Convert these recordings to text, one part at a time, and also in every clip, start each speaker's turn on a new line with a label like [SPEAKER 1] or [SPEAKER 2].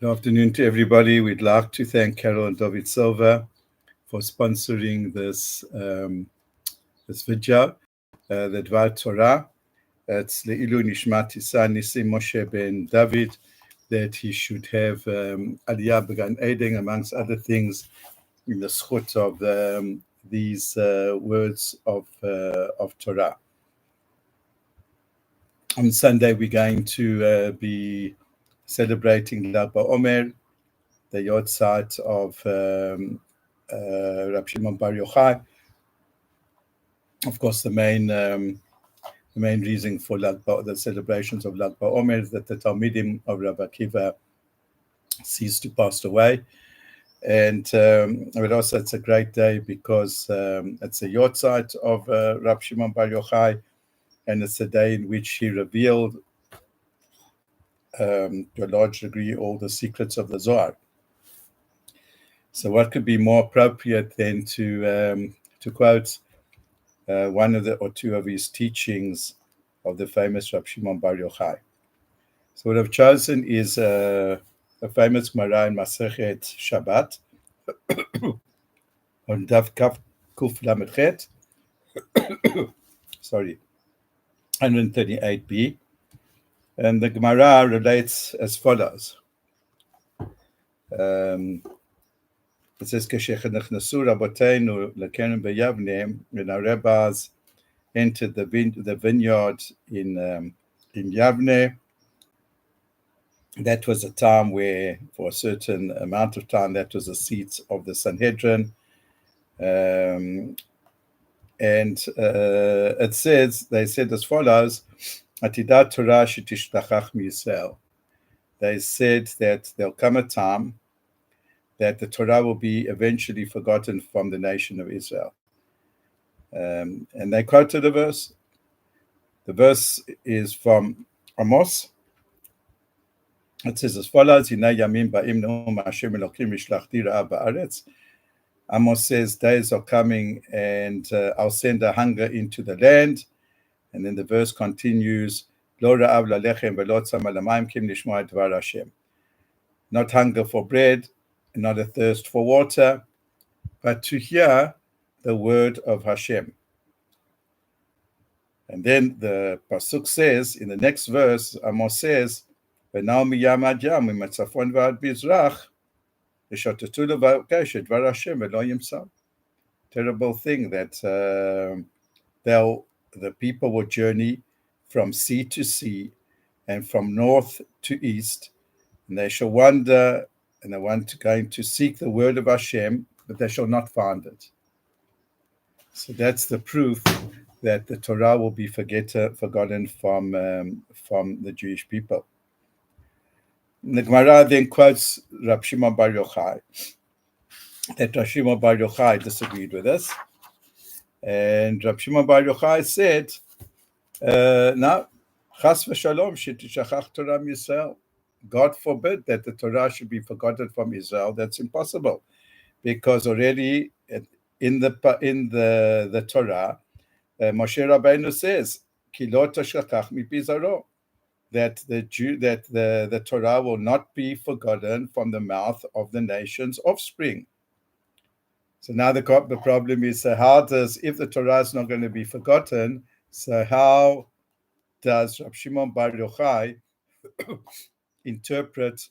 [SPEAKER 1] Good afternoon to everybody. We'd like to thank Carol and David Silva for sponsoring this video, the Dvar Torah. It's Leilu Nishmat Isa Nisim Moshe ben David, that he should have Aliyah Began Eden, amongst other things, in the schut of these words of Torah. On Sunday, we're going to be celebrating Baomer, the Yortzeit of Rabbi Shimon Bar Yochai. Of course, the main reason for the celebrations of Lag BaOmer is that the Talmidim of Rabbi Akiva ceased to pass away. And but also it's a great day because it's a Yortzeit of Rabbi Shimon Bar Yochai, and it's a day in which he revealed to a large degree all the secrets of the Zohar. So what could be more appropriate than to quote one of the or two of his teachings of the famous Rabbi Shimon Bar Yochai. So what I've chosen is a famous Gemara in Masechet Shabbat on Daf Kuf Lamed Chet, sorry, 138b, and the Gemara relates as follows. It says, "Keshechenechnasu Rabotenu lekeren beyavne," when our rabbis entered the vineyard in Yavne. That was a time where, for a certain amount of time, that was the seat of the Sanhedrin. It says, they said as follows, Atidat Torah shetishtachach miYisrael. They said that there'll come a time that the Torah will be eventually forgotten from the nation of Israel. And they quoted a verse. The verse is from Amos. It says as follows, Hinei yamim ba'im ne'um Hashem Elokim mishlachti ra'ah ba'aretz. Amos says, days are coming and I'll send a hunger into the land. And then the verse continues, Lo ra'av lalechem ve'lo tzama lamayim kim lishmoa et dvar Hashem. Not hunger for bread, not a thirst for water, but to hear the word of Hashem. And then the pasuk says, in the next verse, Amos says, "V'nao miyam ad yam u'matzafon v'ad bizrach v'shotetu levakesh et dvar Hashem v'lo yimsam." Terrible thing that the people will journey from sea to sea and from north to east, and they shall wander, and they going to seek the word of Hashem, but they shall not find it. So that's the proof that the Torah will be forgotten from the Jewish people. And the Gemara then quotes Rabbi Shimon Bar Yochai, that Rabbi Shimon Bar Yochai disagreed with us. And Rabbi Shimon Bar Yochai said, no, Chas v'shalom shetishachach Torah miYisrael. God forbid that the Torah should be forgotten from Israel. That's impossible, because already in the Torah, Moshe Rabbeinu says, "Ki lo tashachach mipi zaro," that the Torah will not be forgotten from the mouth of the nation's offspring. So now the problem is, if the Torah is not going to be forgotten, so how does Rabbi Shimon Bar Yochai interpret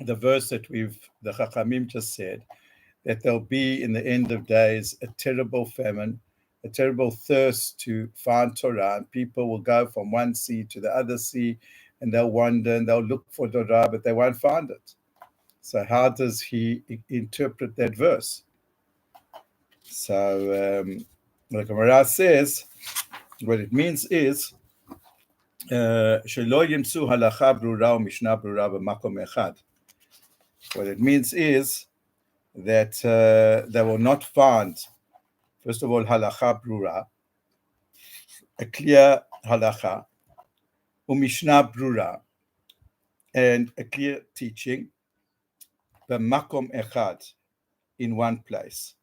[SPEAKER 1] the verse that the Chachamim just said, that there'll be in the end of days a terrible famine, a terrible thirst to find Torah, and people will go from one sea to the other sea, and they'll wander and they'll look for Torah, but they won't find it. So how does he interpret that verse? So the Gemara says, what it means is, Shelo yimtzu halacha brura u'mishnah brura b'makom echad. What it means is that they will not find, first of all, halacha brura, a clear halacha, u'mishnah brura, and a clear teaching, b'makom echad, in one place.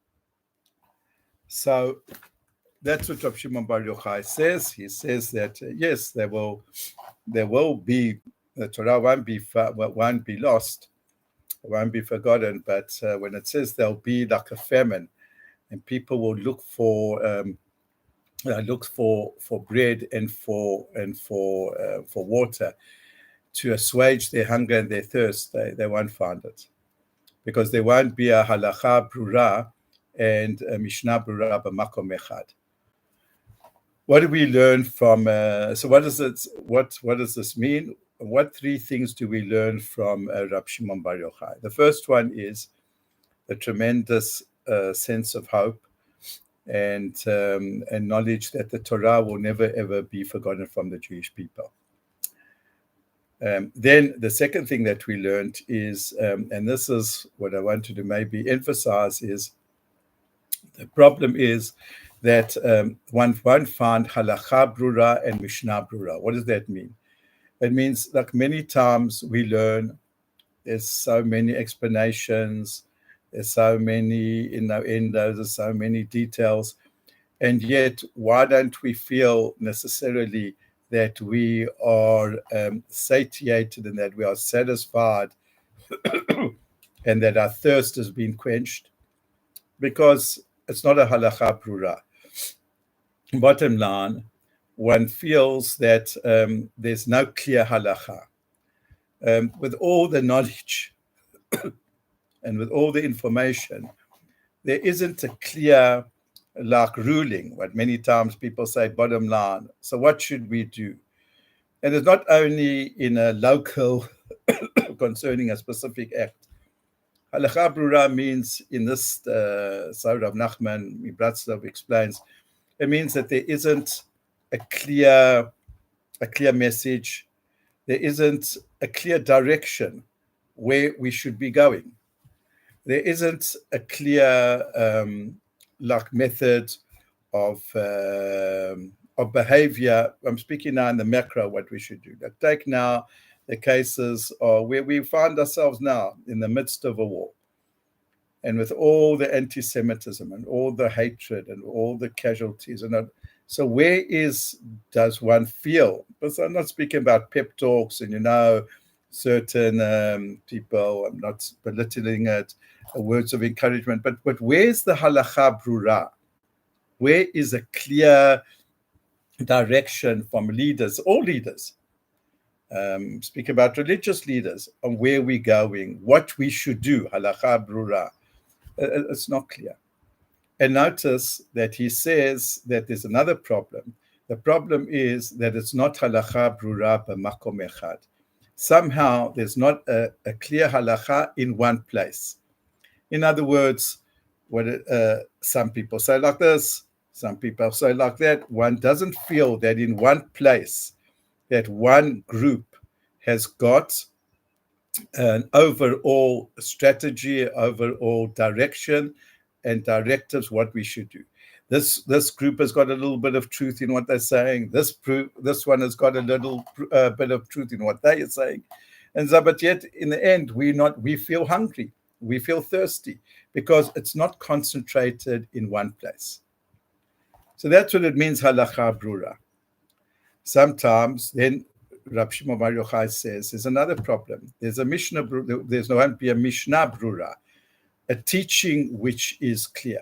[SPEAKER 1] So that's what Rabbi Shimon Bar Yochai says. He says that yes, there will be the Torah won't be lost, won't be forgotten. But when it says there'll be like a famine, and people will look for bread and for water to assuage their hunger and their thirst, they won't find it, because there won't be a halacha brura and a mishnah brura b'makom echad. What do we learn from? So what does it? What does this mean? What three things do we learn from Rab Shimon Bar Yochai? The first one is a tremendous sense of hope and knowledge that the Torah will never ever be forgotten from the Jewish people. Then the second thing that we learned is, and this is what I wanted to maybe emphasize, is the problem is that one won't find halacha brura and mishnah brura. What does that mean? It means, like, many times we learn, there's so many explanations, there's so many innuendos, there's so many details, and yet why don't we feel necessarily that we are satiated and that we are satisfied and that our thirst has been quenched? Because it's not a halacha brura. Bottom line, one feels that there's no clear halacha. With all the knowledge and with all the information, there isn't a clear ruling, what many times people say, bottom line. So what should we do? And it's not only in a local concerning a specific act. Halacha brura means, in this, Rav Nachman Mibratzlov explains, it means that there isn't a clear message. There isn't a clear direction where we should be going. There isn't a clear method of behavior. I'm speaking now in the macro, what we should do. Take now the cases where we find ourselves now in the midst of a war, and with all the anti-Semitism and all the hatred and all the casualties. So where does one feel? Because I'm not speaking about pep talks and, certain people, I'm not belittling it, words of encouragement, but where's the halacha brura? Where is a clear direction from leaders, all leaders? Speak about religious leaders, on where we're going, what we should do, halacha brura. It's not clear. And notice that he says that there's another problem. The problem is that it's not halacha brura b'makom echad. Somehow there's not a clear halacha in one place. In other words, some people say like this, some people say like that. One doesn't feel that in one place, that one group has got an overall strategy, overall direction and directives what we should do. This group has got a little bit of truth in what they're saying. This one has got a little bit of truth in what they are saying. And so, but yet in the end, we feel hungry, we feel thirsty, because it's not concentrated in one place. So that's what it means, halacha brura. Sometimes then Rab Shimon Bar Yochai says there's another problem. There's a mishnah. There's no one be a mishnah brura, a teaching which is clear.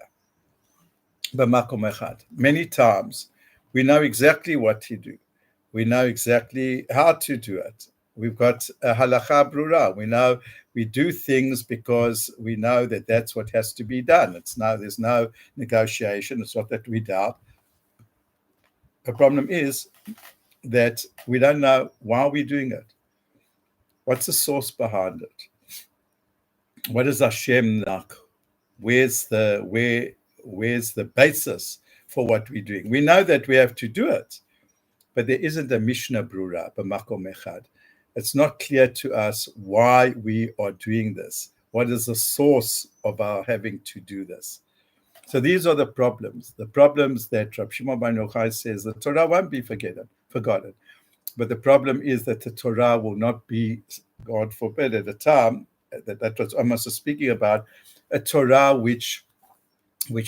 [SPEAKER 1] B'makom echad. Many times we know exactly what to do. We know exactly how to do it. We've got a halacha brura. We know we do things because we know that that's what has to be done. There's no negotiation. It's not that we doubt. The problem is that we don't know why we're doing it. What's the source behind it? What is Hashem like? Where's the basis for what we're doing? We know that we have to do it, but there isn't a mishnah brura b'makom echad. It's not clear to us why we are doing this. What is the source of our having to do this? So these are the problems that Rab Shimon Bar Yochai says the Torah won't be forgotten. But the problem is that the Torah will not be, God forbid, at the time, that was Amos speaking about, a Torah which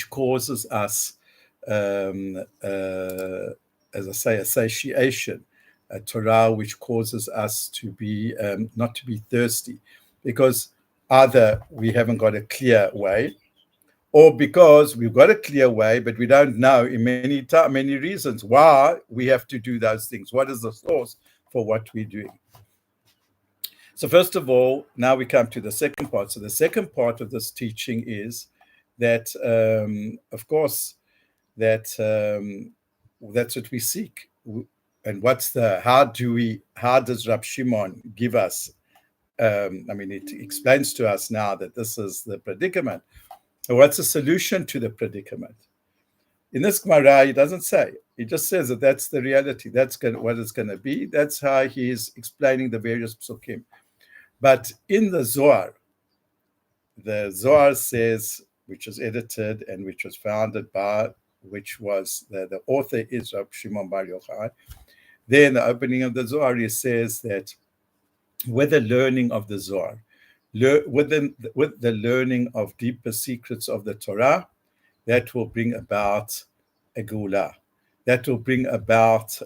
[SPEAKER 1] causes us, as I say, a satiation, a Torah which causes us to be not to be thirsty, because either we haven't got a clear way, or because we've got a clear way, but we don't know in many reasons why we have to do those things. What is the source for what we're doing? So first of all, now we come to the second part. So the second part of this teaching is that, of course, that's what we seek. And how does Rab Shimon give us? It explains to us now that this is the predicament. What's the solution to the predicament? In this Gemara, he doesn't say. He just says that that's the reality. That's what it's going to be. That's how he's explaining the various psukim. But in the Zohar says, which was edited and which was founded by, which was the author is Rab Shimon Bar Yochai. There in the opening of the Zohar, he says that with the learning of the Zohar, with the learning of deeper secrets of the Torah, that will bring about a Geulah. That will bring about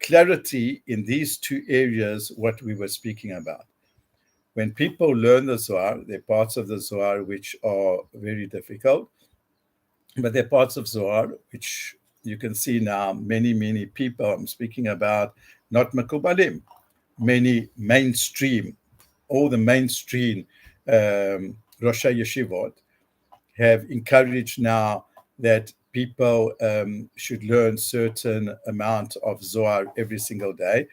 [SPEAKER 1] clarity in these two areas, what we were speaking about. When people learn the Zohar, there are parts of the Zohar which are very difficult, but there are parts of Zohar which you can see now, many people, I'm speaking about not Mekubalim, many mainstream, all the mainstream Rosh Yeshivot have encouraged now that people should learn certain amount of Zohar every single day.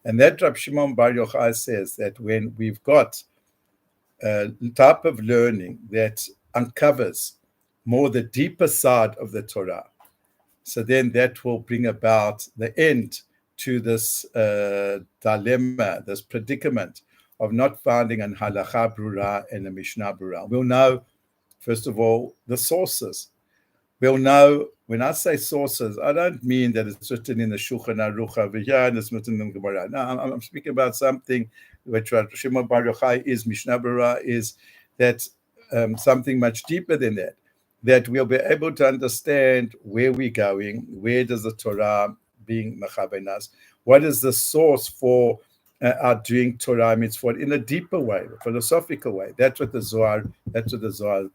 [SPEAKER 1] And that Rab Shimon Bar Yochai says that when we've got a type of learning that uncovers more the deeper side of the Torah, so then that will bring about the end to this dilemma, this predicament of not finding an halacha brura and a mishnah brura. We'll know, first of all, the sources. We'll know, when I say sources, I don't mean that it's written in the Shulchan Aruch over here and it's written in the Gemara. No, I'm speaking about something which Shimon Bar Yochai is, Mishnah Brura is, that something much deeper than that we'll be able to understand where we're going, where does the Torah being mechaven us, what is the source for our doing Torah mitzvot in a deeper way, a philosophical way. That's what the Zohar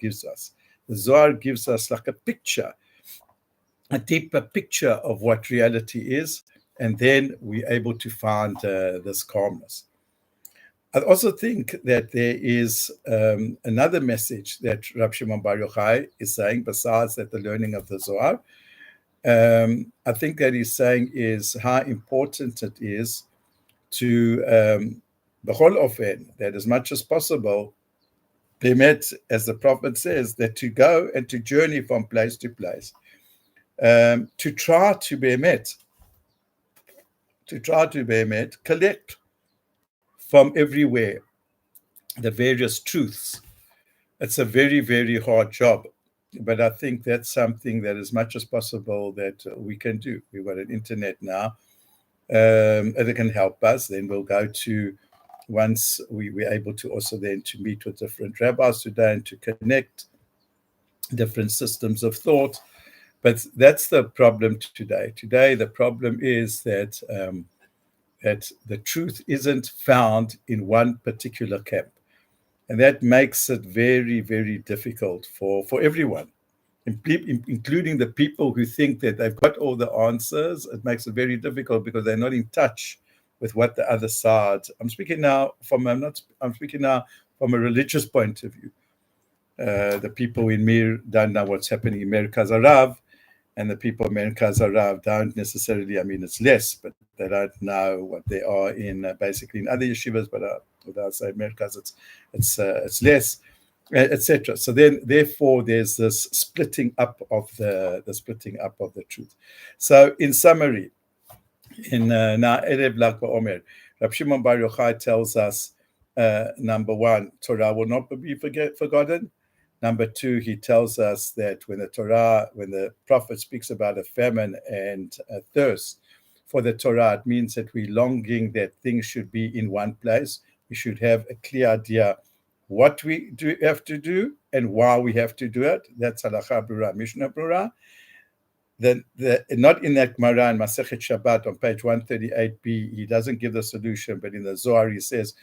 [SPEAKER 1] gives us. The Zohar gives us like a picture, a deeper picture of what reality is, and then we're able to find this calmness. I also think that there is another message that Rab Shimon Bar Yochai is saying, besides that the learning of the Zohar. I think that he's saying is how important it is to the whole ofen, that as much as possible, Bemet, as the prophet says, that to go and to journey from place to place, to try to Bemet, collect from everywhere the various truths. It's a very, very hard job, but I think that's something that as much as possible that we can do. We've got an internet now, and it can help us. Then we'll go to, once we're able to also then to meet with different rabbis today and to connect different systems of thought. But that's the problem today. Today, the problem is that that the truth isn't found in one particular camp. And that makes it very, very difficult for everyone, including the people who think that they've got all the answers. It makes it very difficult because they're not in touch with what the other side. I'm speaking now from a religious point of view. The people in Mir don't know what's happening in Merkaz Arav, and the people in Merkaz Arav don't necessarily. It's less, but they don't know what they are in basically in other yeshivas. But without saying Merkaz, it's less, etc. So then, therefore, there's this splitting up of the truth. So, in summary, in now Erev Lag Baomer, Rab Shimon Bar Yochai tells us, number one, Torah will not be forgotten. Number two, he tells us that when the prophet speaks about a famine and a thirst for the Torah, it means that we're longing that things should be in one place. We should have a clear idea what we have to do and why we have to do it. That's halacha brura, mishnah brura. not in that Gemara in Masechet Shabbat on page 138b, he doesn't give the solution, but in the Zohar he says,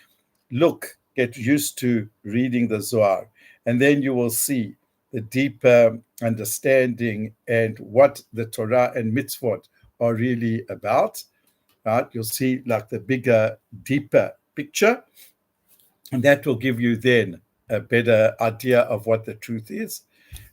[SPEAKER 1] look, get used to reading the Zohar, and then you will see the deeper understanding and what the Torah and mitzvot are really about. Right? You'll see like the bigger, deeper picture, and that will give you then a better idea of what the truth is.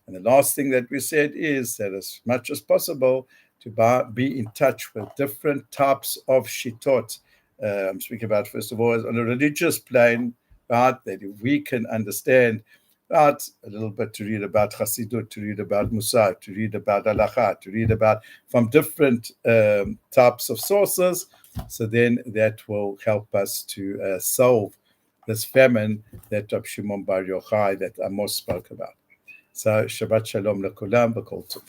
[SPEAKER 1] And the last thing that we said is that as much as possible to be in touch with different types of shittot. I'm speaking about, first of all, on a religious plane, right, that we can understand, right, a little bit to read about Chassidut, to read about Musar, to read about Halacha, to read about from different types of sources. So then that will help us to solve this famine that Rab Shimon Bar Yochai, that Amos spoke about. So Shabbat Shalom Lekulam, B'Kol Tov.